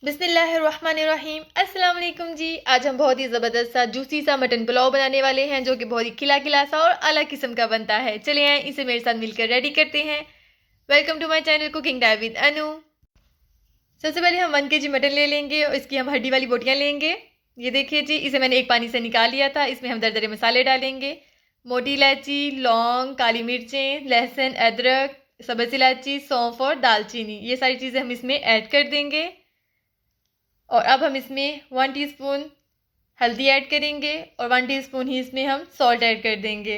बिस्मिल्लाहिर्रहमानिर्रहीम। अस्सलाम वालेकुम जी। आज हम बहुत ही ज़बरदस्त सा जूसी सा मटन पुलाव बनाने वाले हैं जो कि बहुत ही खिला खिला सा और अलग किस्म का बनता है। चलिए आए इसे मेरे साथ मिलकर रेडी करते हैं। Welcome to my channel cooking time with Anu. सबसे पहले हम 1 kg मटन ले लेंगे और इसकी हम हड्डी वाली बोटियाँ लेंगे। ये देखिए जी, इसे मैंने एक पानी से निकाल लिया था। इसमें हम दरदरे मसाले डालेंगे। मोटी इलायची, लौंग, काली मिर्चें, लहसुन, अदरक, सब्ज़ इलायची, सौंफ और दालचीनी, ये सारी चीज़ें हम इसमें ऐड कर देंगे। और अब हम इसमें 1 टीस्पून हल्दी ऐड करेंगे और 1 टीस्पून ही इसमें हम सॉल्ट ऐड कर देंगे।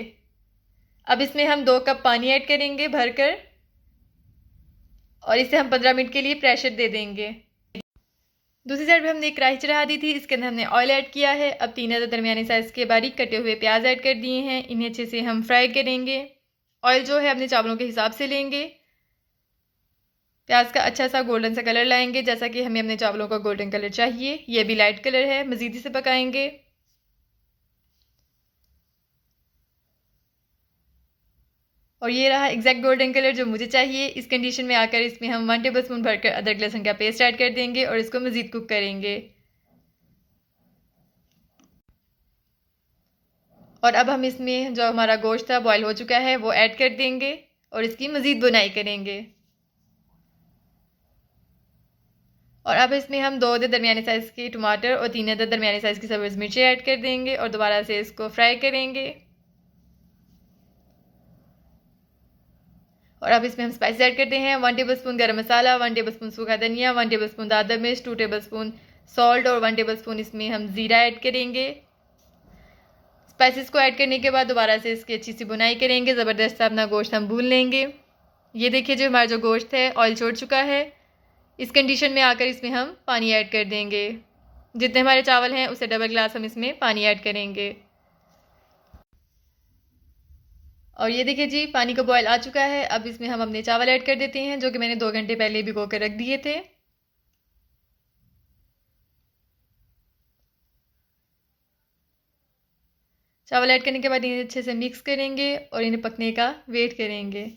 अब इसमें हम 2 कप पानी ऐड करेंगे भरकर और इसे हम 15 मिनट के लिए प्रेशर दे देंगे। दूसरी साइड पे हमने एक कढ़ाई चढ़ा दी थी, इसके अंदर हमने ऑयल ऐड किया है। अब 3 अदद दरमियाने साइज़ के बारीक कटे हुए प्याज ऐड कर दिए हैं। इन्हें अच्छे से हम फ्राई करेंगे। ऑयल जो है अपने चावलों के हिसाब से लेंगे। प्याज का अच्छा सा गोल्डन सा कलर लाएंगे, जैसा कि हमें अपने चावलों का गोल्डन कलर चाहिए। ये भी लाइट कलर है, मज़ीद इसे पकाएंगे। और ये रहा एग्जैक्ट गोल्डन कलर जो मुझे चाहिए। इस कंडीशन में आकर इसमें हम 1 टेबलस्पून भरकर अदरक लहसुन का पेस्ट ऐड कर देंगे और इसको मज़ीद कुक करेंगे। और अब हम इसमें जो हमारा गोश्त था बॉयल हो चुका है वो ऐड कर देंगे और इसकी मज़ीद बुनाई करेंगे। और अब इसमें हम 2 अदद दरमियाने साइज़ के टमाटर और 3 अदद दरमियाने साइज़ की सब्ज़ मिर्चें ऐड कर देंगे और दोबारा से इसको फ्राई करेंगे। और अब इसमें हम स्पाइस ऐड करते हैं। 1 टेबलस्पून गरम मसाला, 1 टेबलस्पून सूखा धनिया, 1 टेबलस्पून दादा मिर्च, 2 टेबलस्पून सॉल्ट और 1 टेबलस्पून इसमें हम ज़ीरा ऐड करेंगे। स्पाइसेस को ऐड करने के बाद दोबारा से इसकी अच्छी सी बुनाई करेंगे। ज़बरदस्त सा अपना गोश्त हम भून लेंगे। ये देखिए जो हमारा जो गोश्त है ऑयल छोड़ चुका है। इस कंडीशन में आकर इसमें हम पानी ऐड कर देंगे। जितने हमारे चावल हैं उससे डबल ग्लास हम इसमें पानी ऐड करेंगे। और ये देखिए जी, पानी का बॉयल आ चुका है। अब इसमें हम अपने चावल ऐड कर देते हैं जो कि मैंने 2 घंटे पहले भिगो कर रख दिए थे। चावल ऐड करने के बाद इन्हें अच्छे से मिक्स करेंगे और इन्हें पकने का वेट करेंगे।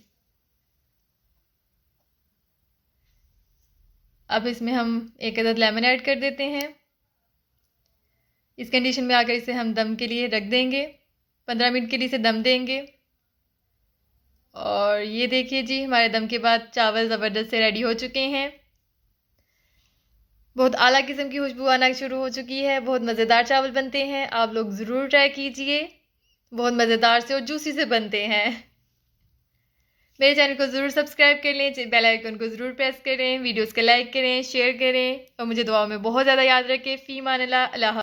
अब इसमें हम 1 अदद लेमन ऐड कर देते हैं। इस कंडीशन में आकर इसे हम दम के लिए रख देंगे। 15 मिनट के लिए इसे दम देंगे। और ये देखिए जी, हमारे दम के बाद चावल ज़बरदस्त से रेडी हो चुके हैं। बहुत आला किस्म की खुशबू आना शुरू हो चुकी है। बहुत मज़ेदार चावल बनते हैं, आप लोग ज़रूर ट्राई कीजिए। बहुत मज़ेदार से और जूसी से बनते हैं। मेरे चैनल को ज़रूर सब्सक्राइब कर लें, बेल आइकन को ज़रूर प्रेस करें, वीडियोज़ को लाइक करें, शेयर करें और मुझे दुआओं में बहुत ज़्यादा याद रखें। फ़ी मान अल्लाह।